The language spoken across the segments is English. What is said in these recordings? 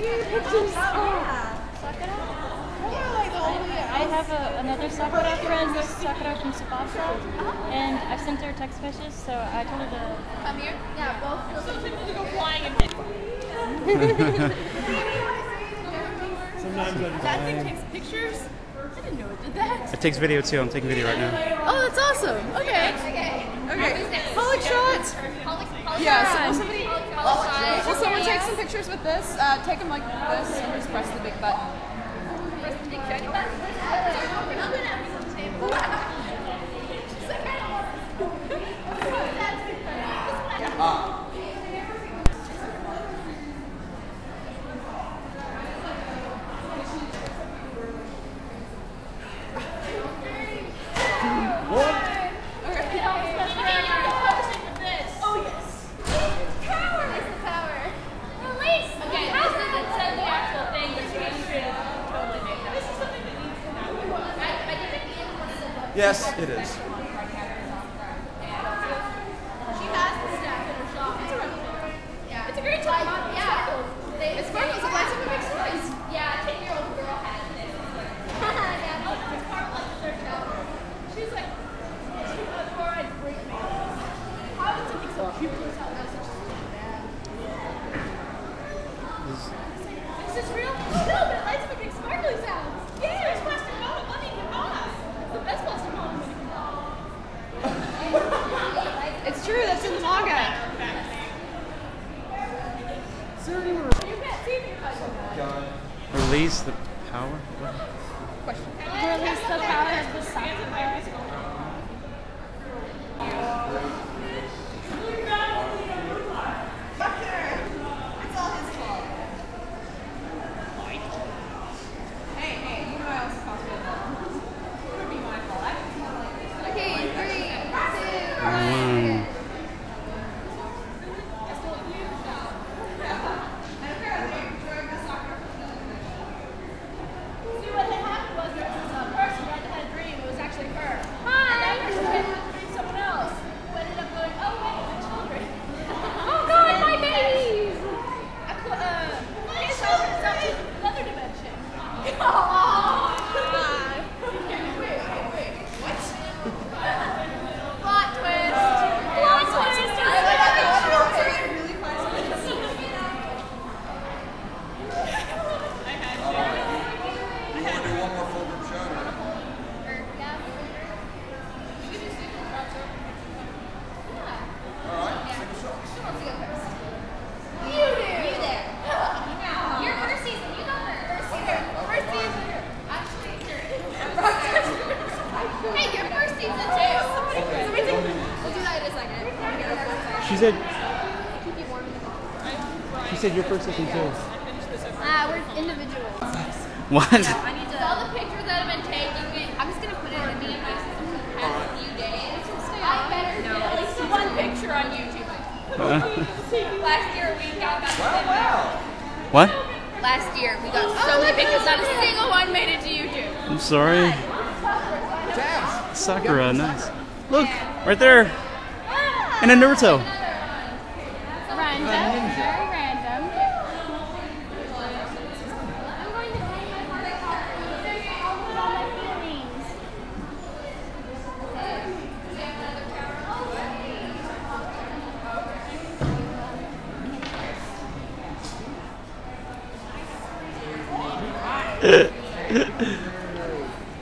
pictures. I have another Sakura friend, Sakura from Tsubasa, and I've sent her text messages, so I told her to come here. Yeah, both of them to go flying and pick. Sometimes that thing takes pictures? I didn't know it did that. It takes video too. I'm taking video right now. Oh, that's awesome. Okay. Pollock shots. Yeah, so will someone take some pictures with this? Take them like this and just press the big button. Press the big shiny button? Yes, it is. She has the staff in her shop. Yeah. It's a great time. Yeah. It's sparkles. It lights up a big surprise. Yeah, 10-year-old girl has it. It's sparkles. She's like, before I break me. How did something so cute? Is this real? No, but it lights up a big sparkly sound. Yeah, it's plastic bottle. Money can buy. The best plastic bottle money can buy. It's true. That's in the manga. Release the power? Question. Release the power of the Sakura. She said your first season too. We're individuals. What? I need to. All the pictures that have been taken, I'm just going to put it in me and my sister for the past few days. I better get at least one picture on YouTube. Last year we got What? Last year we got so many pictures, not a single one made it to YouTube. I'm sorry. Sakura, nice. Look, right there. And a Naruto. Random. Very random. I'm going to play my part of I'll put all my feelings.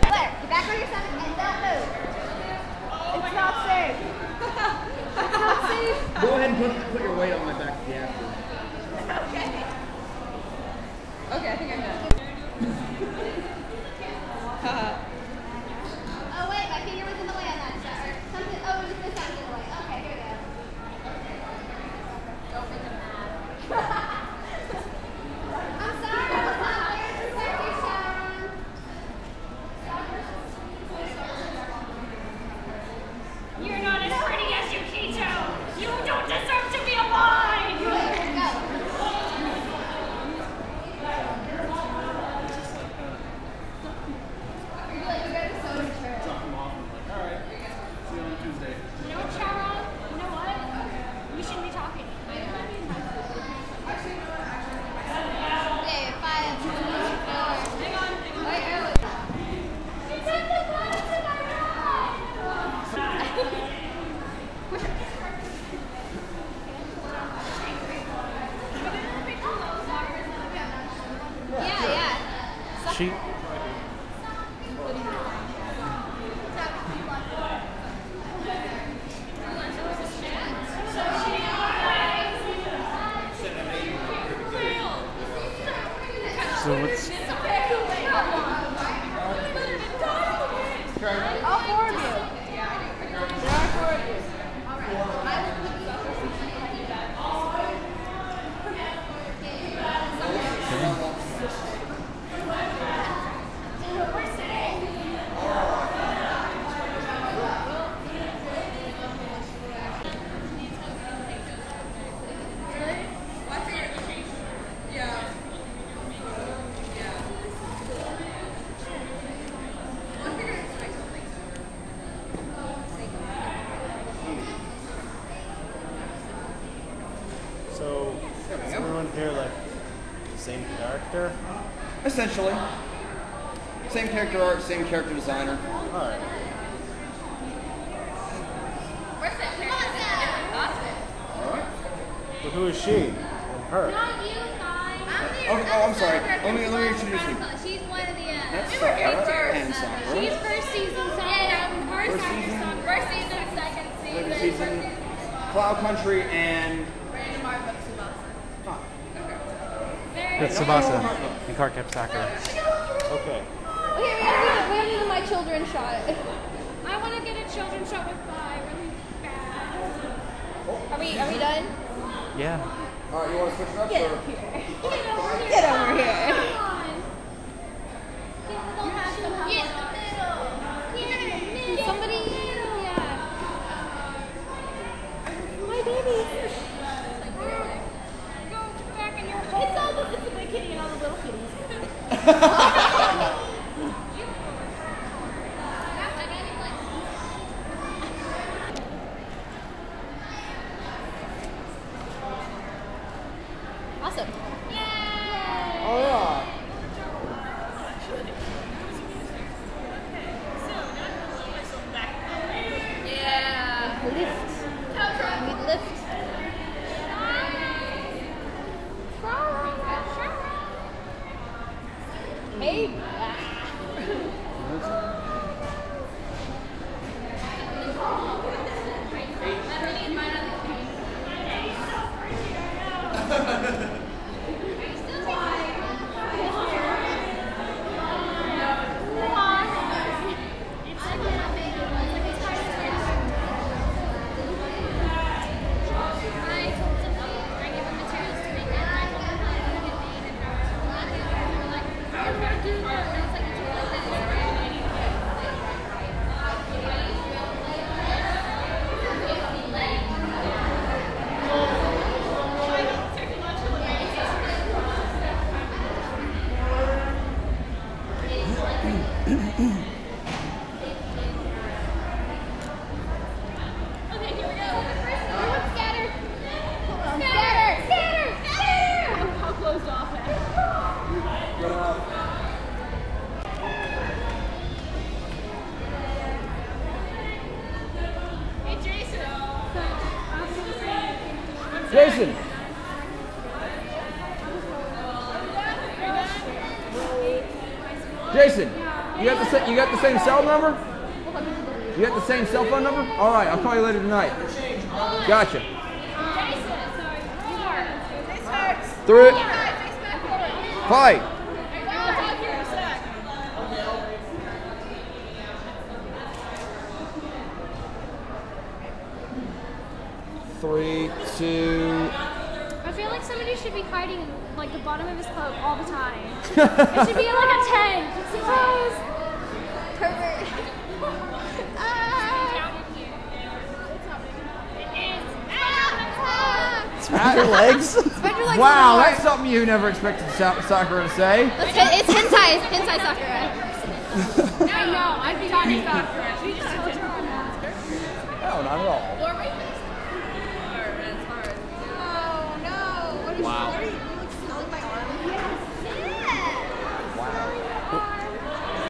Claire, get back on your stomach and don't move. It's not safe. It's not safe. Go ahead and put your weight on my back if you have to. Okay. Okay, I think I'm done. Oh wait, my finger was in the way on that shot. Or something. Oh, it was this side in the way. Okay, here we go. Don't make them mad. I'm sorry, I was not there to protect you, Sharon. You're not as pretty as Yukito. You don't deserve to be alive. Let's go. she? So what's... All four of you. There are four of you. So, is everyone here like the same character? Essentially. Same character art, same character designer. Alright. But who is she? And her? Not you guys. Oh, I'm sorry. Let me introduce you. She's one of the. That's Sakura and Sakura. She's first season. First season. First season, second Second season. Cloud Country and... Random art book Tsubasa. That's Tsubasa and Cardcaptor Sakura. Okay. We have to do my children shot. I want to get a children's shot with Vi really bad. Are we done? Yeah. Alright, you want to switch it up? Get or? over here. Get over here. Come on. Get in the middle. Somebody. Yeah. My baby. Go back in your hole. It's the big kitty and all the little kitties. Awesome. Oh, yeah. Yeah. Lift. We lift. Hey. Jason. Jason, you got the same cell number? You got the same cell phone number? All right, I'll call you later tonight. Gotcha. 3. Fight. Three, 2. I feel like somebody should be hiding in like the bottom of his cloak all the time. It should be in like a tent. Surprise! Pervert. Spread your legs? Spread your legs Wow, more. that's something you never expected Sakura to say. It's hentai Sakura. I know, I'd be talking about her. She just told you on that. No, not at all. Or rapist. It's hard. No, what is Wow.